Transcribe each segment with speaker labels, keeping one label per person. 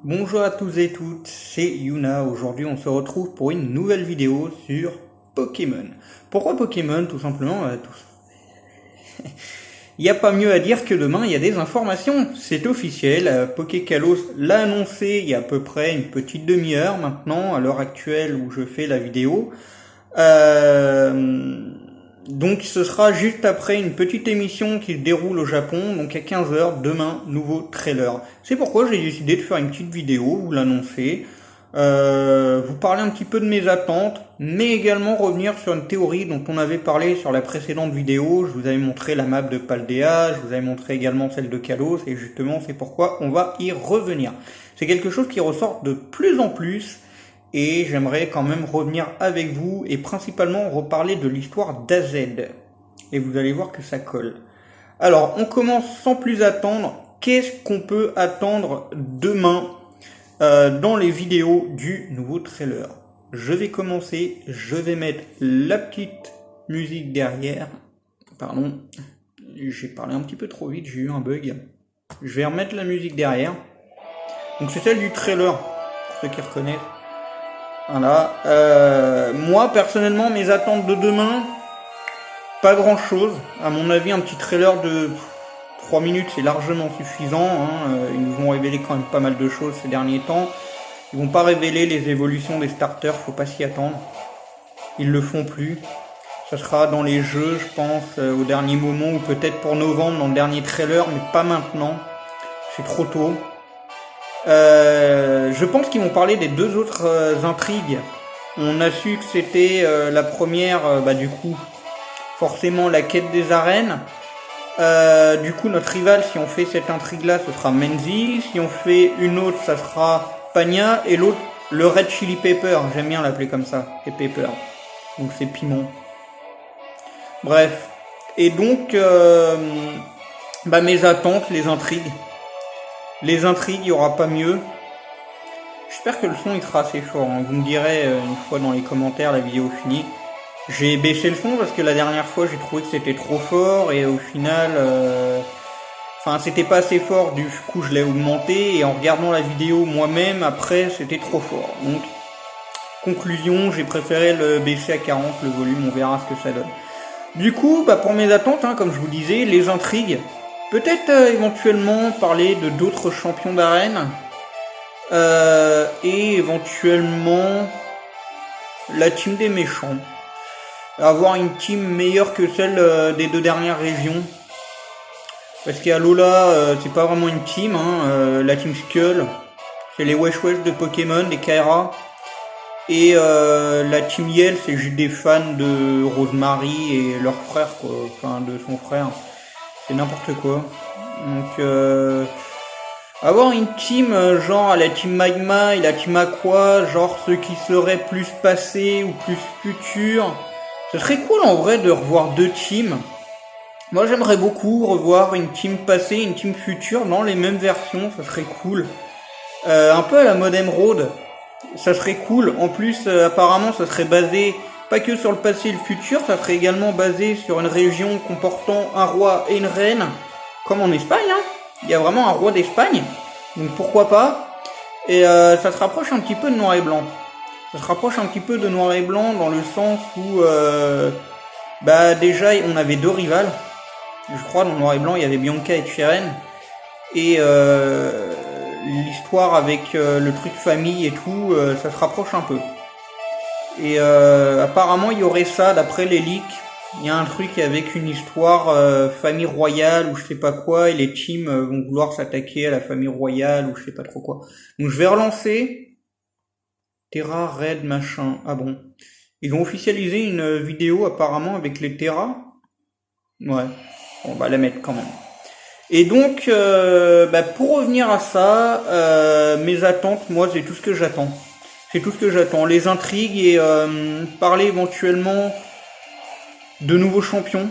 Speaker 1: Bonjour à tous et toutes, c'est Yuna. Aujourd'hui on se retrouve pour une nouvelle vidéo sur Pokémon. Pourquoi Pokémon? Tout simplement, il n'y a pas mieux à dire que demain il y a des informations. C'est officiel, Pokékalos l'a annoncé il y a à peu près une petite demi-heure maintenant, à l'heure actuelle où je fais la vidéo. Donc ce sera juste après une petite émission qui se déroule au Japon, donc à 15h, demain, nouveau trailer. C'est pourquoi j'ai décidé de faire une petite vidéo, vous l'annoncer, vous parler un petit peu de mes attentes, mais également revenir sur une théorie dont on avait parlé sur la précédente vidéo. Je vous avais montré la map de Paldea, je vous avais montré également celle de Kalos, et justement c'est pourquoi on va y revenir. C'est quelque chose qui ressort de plus en plus, et j'aimerais quand même revenir avec vous et principalement reparler de l'histoire d'AZ. Et vous allez voir que ça colle. Alors, on commence sans plus attendre. Qu'est-ce qu'on peut attendre demain dans les vidéos du nouveau trailer? Je vais commencer, je vais mettre la petite musique derrière. Pardon, j'ai parlé un petit peu trop vite, j'ai eu un bug. Je vais remettre la musique derrière. Donc c'est celle du trailer, pour ceux qui reconnaissent. Voilà. Moi, personnellement, mes attentes de demain, pas grand chose. À mon avis, un petit trailer de 3 minutes, c'est largement suffisant. Ils nous ont révélé quand même pas mal de choses ces derniers temps. Ils vont pas révéler les évolutions des starters, faut pas s'y attendre. Ils le font plus. Ça sera dans les jeux, je pense, au dernier moment, ou peut-être pour novembre, dans le dernier trailer, mais pas maintenant. C'est trop tôt. Je pense qu'ils vont parler des deux autres intrigues. On a su que c'était la première, du coup, forcément la quête des arènes. Du coup, notre rival, si on fait cette intrigue-là, ce sera Menzi. Si on fait une autre, ça sera Pagna. Et l'autre, le Red Chili Pepper. J'aime bien l'appeler comme ça, c'est Pepper. Donc c'est piment. Bref. Et donc, mes attentes, les intrigues. Les intrigues, il n'y aura pas mieux. J'espère que le son il sera assez fort. Vous me direz une fois dans les commentaires la vidéo finie. J'ai baissé le son parce que la dernière fois j'ai trouvé que c'était trop fort et au final, c'était pas assez fort. Du coup je l'ai augmenté et en regardant la vidéo moi-même après c'était trop fort. Donc conclusion, j'ai préféré le baisser à 40 le volume. On verra ce que ça donne. Du coup, pour mes attentes, comme je vous disais, les intrigues. Peut-être éventuellement parler de d'autres champions d'arène et éventuellement la team des méchants. Avoir une team meilleure que celle des deux dernières régions. Parce qu'à Lola, c'est pas vraiment une team. La team Skull, c'est les Wesh Wesh de Pokémon, des Kaira. Et la team Yell, c'est juste des fans de Rosemary et leur frère, quoi. Enfin, de son frère. C'est n'importe quoi. Donc, avoir une team genre la team Magma et la team Aqua, genre ceux qui seraient plus passés ou plus futurs, ce serait cool en vrai de revoir deux teams. Moi j'aimerais beaucoup revoir une team passée, une team future dans les mêmes versions, ça serait cool. Un peu à la mode Emerald, ça serait cool. En plus, apparemment, ça serait basé pas que sur le passé et le futur, ça serait également basé sur une région comportant un roi et une reine, comme en Espagne. Il y a vraiment un roi d'Espagne, donc pourquoi pas. Et ça se rapproche un petit peu de Noir et Blanc. Ça se rapproche un petit peu de Noir et Blanc dans le sens où, déjà, on avait deux rivales. Je crois, dans Noir et Blanc, il y avait Bianca et Cheren. Et l'histoire avec le truc famille et tout, ça se rapproche un peu. Et apparemment il y aurait ça d'après les leaks. Il y a un truc avec une histoire famille royale ou je sais pas quoi, et les teams vont vouloir s'attaquer à la famille royale ou je sais pas trop quoi. Donc je vais relancer Terra Red machin. Ah bon. Ils ont officialisé une vidéo apparemment avec les Terra. Ouais. On va la mettre quand même. Et donc pour revenir à ça, mes attentes, moi c'est tout ce que j'attends. C'est tout ce que j'attends. Les intrigues et parler éventuellement de nouveaux champions,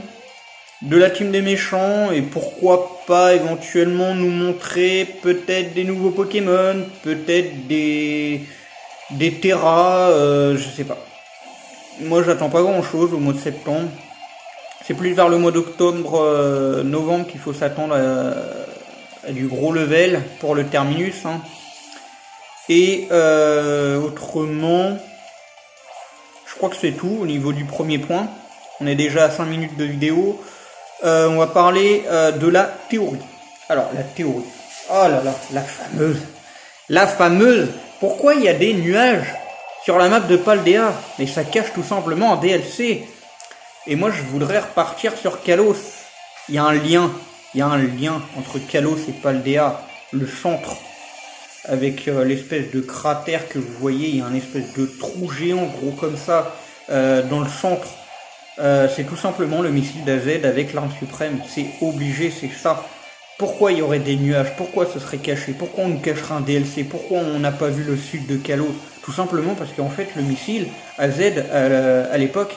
Speaker 1: de la team des méchants, et pourquoi pas éventuellement nous montrer peut-être des nouveaux Pokémon, peut-être des Terra, je sais pas. Moi j'attends pas grand chose au mois de septembre. C'est plus vers le mois d'octobre, novembre qu'il faut s'attendre à du gros level pour le terminus. Et autrement, je crois que c'est tout au niveau du premier point. On est déjà à 5 minutes de vidéo. On va parler de la théorie. Alors, la théorie. Oh là là, la fameuse. La fameuse. Pourquoi il y a des nuages sur la map de Paldea? Mais ça cache tout simplement un DLC. Et moi, je voudrais repartir sur Kalos. Il y a un lien. Il y a un lien entre Kalos et Paldea. Le centre. Avec l'espèce de cratère que vous voyez. Il y a un espèce de trou géant, gros comme ça, dans le centre. C'est tout simplement le missile d'AZ avec l'arme suprême. C'est obligé, c'est ça. Pourquoi il y aurait des nuages? Pourquoi ce serait caché? Pourquoi on nous cacherait un DLC? Pourquoi on n'a pas vu le sud de Kalos? Tout simplement parce qu'en fait le missile AZ à l'époque,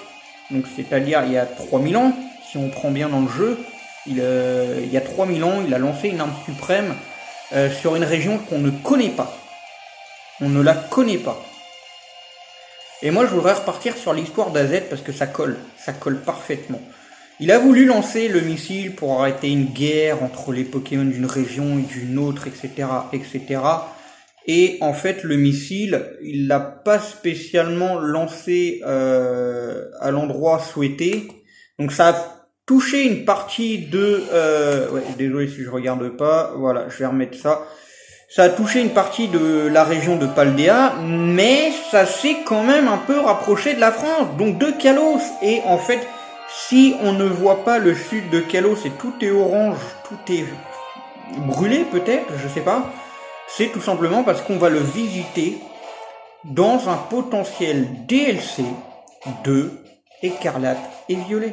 Speaker 1: donc c'est-à-dire il y a 3000 ans, si on prend bien dans le jeu, il y a 3000 ans, il a lancé une arme suprême sur une région qu'on ne connaît pas. On ne la connaît pas. Et moi je voudrais repartir sur l'histoire d'AZ parce que ça colle parfaitement. Il a voulu lancer le missile pour arrêter une guerre entre les Pokémon d'une région et d'une autre, etc., etc. Et en fait, le missile, il l'a pas spécialement lancé à l'endroit souhaité. Donc ça a touché une partie de... ouais, désolé si je regarde pas. Voilà, je vais remettre ça. Ça a touché une partie de la région de Paldea, mais ça s'est quand même un peu rapproché de la France, donc de Kalos. Et en fait... si on ne voit pas le sud de Kalos et tout est orange, tout est brûlé peut-être, je sais pas, c'est tout simplement parce qu'on va le visiter dans un potentiel DLC de Écarlate et Violet.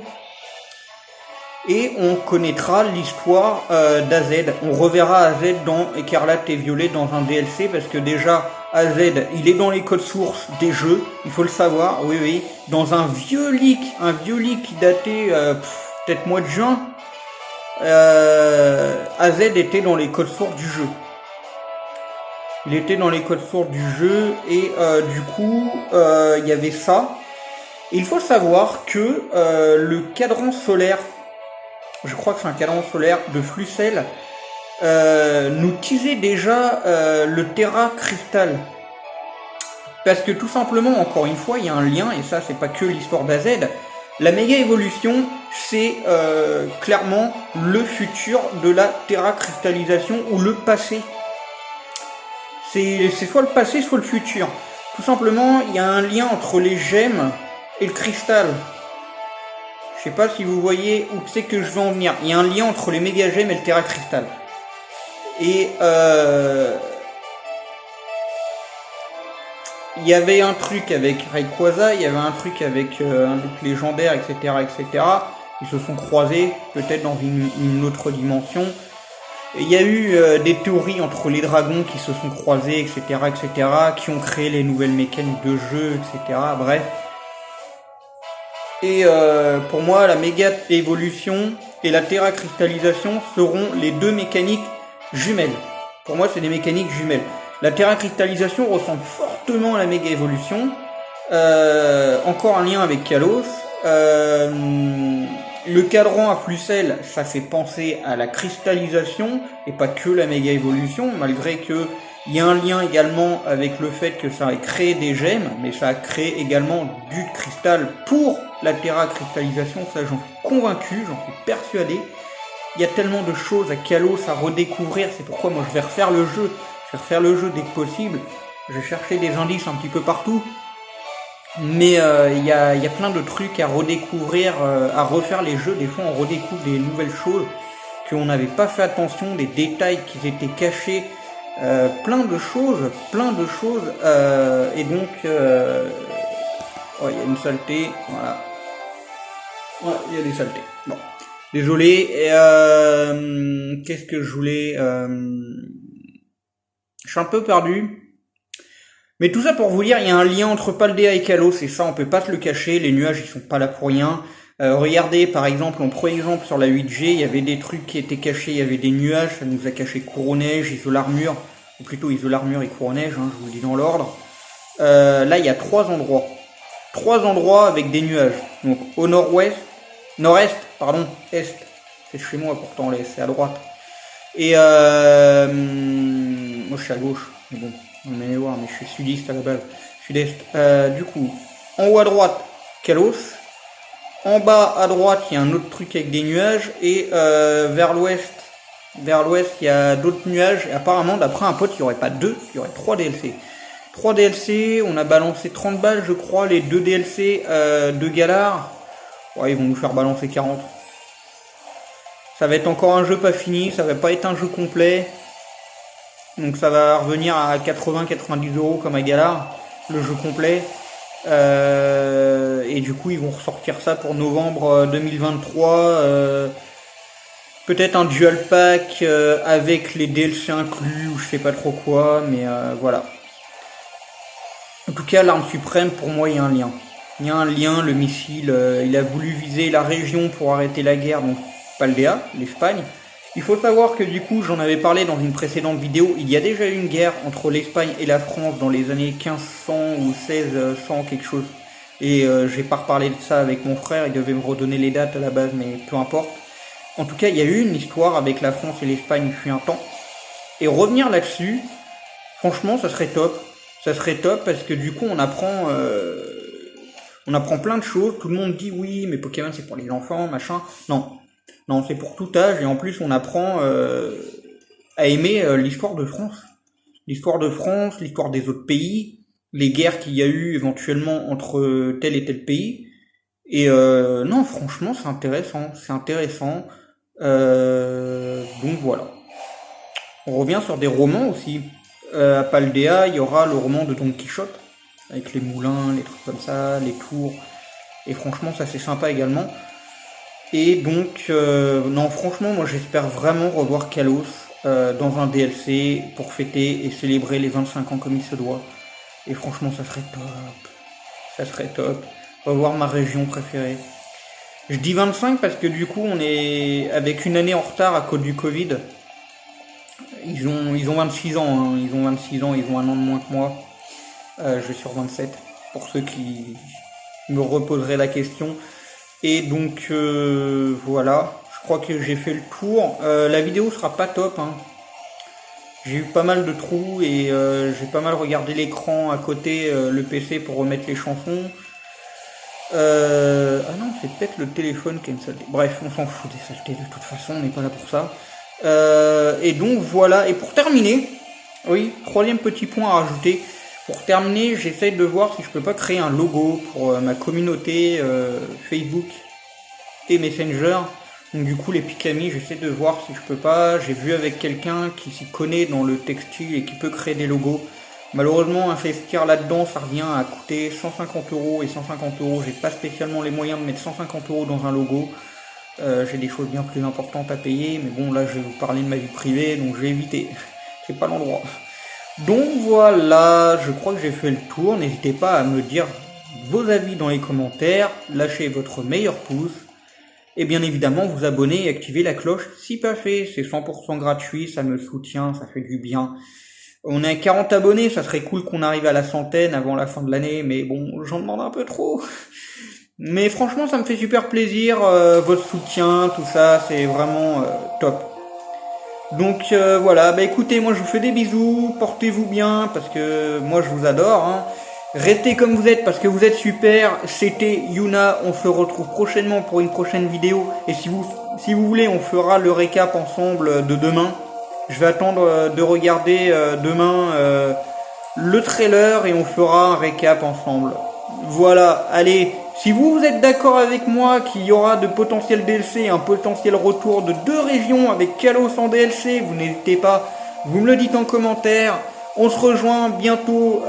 Speaker 1: Et on connaîtra l'histoire d'AZ. On reverra AZ dans Écarlate et Violet dans un DLC parce que déjà AZ, il est dans les codes sources des jeux, il faut le savoir, oui oui, dans un vieux leak qui datait peut-être mois de juin, AZ était dans les codes sources du jeu. Il était dans les codes sources du jeu et du coup, il y avait ça. Et il faut savoir que le cadran solaire, je crois que c'est un cadran solaire de Flucel, nous teasait déjà le Terra Crystal. Parce que tout simplement, encore une fois, il y a un lien, et ça c'est pas que l'histoire d'AZ, la méga évolution, c'est clairement le futur de la Terra Cristallisation ou le passé. C'est soit le passé, soit le futur. Tout simplement, il y a un lien entre les gemmes et le cristal. Je sais pas si vous voyez où c'est que je veux en venir. Il y a un lien entre les méga gemmes et le Terra Crystal. Et il y avait un truc avec Rayquaza, il y avait un truc avec un autre légendaire, etc., etc. Ils se sont croisés, peut-être dans une autre dimension. Et il y a eu des théories entre les dragons qui se sont croisés, etc., etc., qui ont créé les nouvelles mécaniques de jeu, etc. Bref. Et pour moi, la méga évolution et la Terra Cristallisation seront les deux mécaniques jumelles. Pour moi, c'est des mécaniques jumelles. La Terra Cristallisation ressemble fortement à la méga évolution. Encore un lien avec Kalos. Le cadran à Flucel, ça fait penser à la cristallisation et pas que la méga évolution, malgré que il y a un lien également avec le fait que ça a créé des gemmes, mais ça a créé également du cristal pour la Terra Cristallisation. Ça, j'en suis convaincu, j'en suis persuadé. Il y a tellement de choses à Kalos à redécouvrir, c'est pourquoi moi je vais refaire le jeu. Je vais refaire le jeu dès que possible. Je vais chercher des indices un petit peu partout. Mais il y a plein de trucs à redécouvrir, à refaire les jeux. Des fois on redécouvre des nouvelles choses qu'on n'avait pas fait attention, des détails qui étaient cachés, plein de choses. Et donc, oh, il y a une saleté, voilà. Ouais, il y a des saletés. Bon, désolé. Qu'est-ce que je voulais Je suis un peu perdu. Mais tout ça pour vous dire, il y a un lien entre Paldea et Kalos, et ça on peut pas se le cacher, les nuages ils sont pas là pour rien. Regardez par exemple, on prend exemple sur la 8G, il y avait des trucs qui étaient cachés, il y avait des nuages, ça nous a caché Couro-Neige, Isolarmure, ou plutôt Isolarmure et Couro-Neige, hein, je vous le dis dans l'ordre. Là il y a trois endroits avec des nuages, donc au nord-est, est, c'est chez moi pourtant, là, c'est à droite. Et moi je suis à gauche, mais bon, on allez voir, mais je suis sudiste à la base, sud-est. Du coup, en haut à droite, Kalos. En bas à droite, il y a un autre truc avec des nuages. Et vers l'ouest, il y a d'autres nuages. Et apparemment, d'après un pote, il n'y aurait pas deux, il y aurait 3 DLC. 3 DLC, on a balancé 30 balles, je crois, les 2 DLC de Galar. Ouais, ils vont nous faire balancer 40. Ça va être encore un jeu pas fini, ça va pas être un jeu complet. Donc ça va revenir à 80-90 euros comme à Galar, le jeu complet. Et du coup ils vont ressortir ça pour novembre 2023. Peut-être un dual pack avec les DLC inclus ou je sais pas trop quoi, mais voilà. En tout cas, l'arme suprême, pour moi, il y a un lien. Il y a un lien, le missile, il a voulu viser la région pour arrêter la guerre, donc Paldea, l'Espagne. Il faut savoir que du coup, j'en avais parlé dans une précédente vidéo, il y a déjà eu une guerre entre l'Espagne et la France dans les années 1500 ou 1600 quelque chose. Et j'ai pas reparlé de ça avec mon frère, il devait me redonner les dates à la base, mais peu importe. En tout cas, il y a eu une histoire avec la France et l'Espagne depuis un temps. Et revenir là-dessus, franchement, ça serait top. Ça serait top parce que du coup, on apprend plein de choses. Tout le monde dit oui, mais Pokémon c'est pour les enfants, machin. Non, c'est pour tout âge et en plus on apprend à aimer l'histoire de France. L'histoire de France, l'histoire des autres pays, les guerres qu'il y a eu éventuellement entre tel et tel pays. Et non, franchement, c'est intéressant. Donc voilà. On revient sur des romans aussi. À Paldea, il y aura le roman de Don Quichotte, avec les moulins, les trucs comme ça, les tours. Et franchement, ça c'est sympa également. Et donc, non, franchement, moi j'espère vraiment revoir Kalos dans un DLC pour fêter et célébrer les 25 ans comme il se doit. Et franchement, ça serait top. Ça serait top. Revoir ma région préférée. Je dis 25 parce que du coup, on est avec une année en retard à cause du Covid. Ils ont 26 ans, hein. Ils ont 26 ans, ils ont un an de moins que moi. Je vais sur 27, pour ceux qui me reposeraient la question. Et donc voilà, je crois que j'ai fait le tour. La vidéo sera pas top, hein. J'ai eu pas mal de trous et j'ai pas mal regardé l'écran à côté, le PC pour remettre les chansons. Ah non, c'est peut-être le téléphone qui a une saleté. Bref, on s'en fout des saletés de toute façon, on n'est pas là pour ça. Et donc voilà, et pour terminer, oui, 3e petit point à rajouter. Pour terminer, j'essaie de voir si je peux pas créer un logo pour ma communauté Facebook et Messenger. Donc du coup les Picamis, j'essaie de voir si je peux pas. J'ai vu avec quelqu'un qui s'y connaît dans le textile et qui peut créer des logos. Malheureusement, investir là-dedans, ça revient à coûter 150 €, et 150 €, j'ai pas spécialement les moyens de mettre 150 € dans un logo. J'ai des choses bien plus importantes à payer, mais bon, là je vais vous parler de ma vie privée, donc je vais éviter. C'est pas l'endroit. Donc voilà, je crois que j'ai fait le tour. N'hésitez pas à me dire vos avis dans les commentaires, lâchez votre meilleur pouce, et bien évidemment vous abonner et activer la cloche si pas fait. C'est 100% gratuit, ça me soutient, ça fait du bien. On est à 40 abonnés, ça serait cool qu'on arrive à la centaine avant la fin de l'année, mais bon, j'en demande un peu trop. Mais franchement, ça me fait super plaisir, votre soutien, tout ça, c'est vraiment top. Donc voilà, bah écoutez, moi je vous fais des bisous, portez-vous bien, parce que moi je vous adore, hein. Restez comme vous êtes, parce que vous êtes super. C'était Yuna, on se retrouve prochainement pour une prochaine vidéo, et si vous voulez, on fera le récap ensemble de demain. Je vais attendre de regarder demain le trailer et on fera un récap ensemble. Voilà, allez, si vous êtes d'accord avec moi qu'il y aura de potentiels DLC, un potentiel retour de 2 régions avec Kalos en DLC, vous n'hésitez pas, vous me le dites en commentaire. On se rejoint bientôt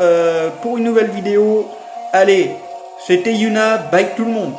Speaker 1: pour une nouvelle vidéo. Allez, c'était Yuna, bye tout le monde.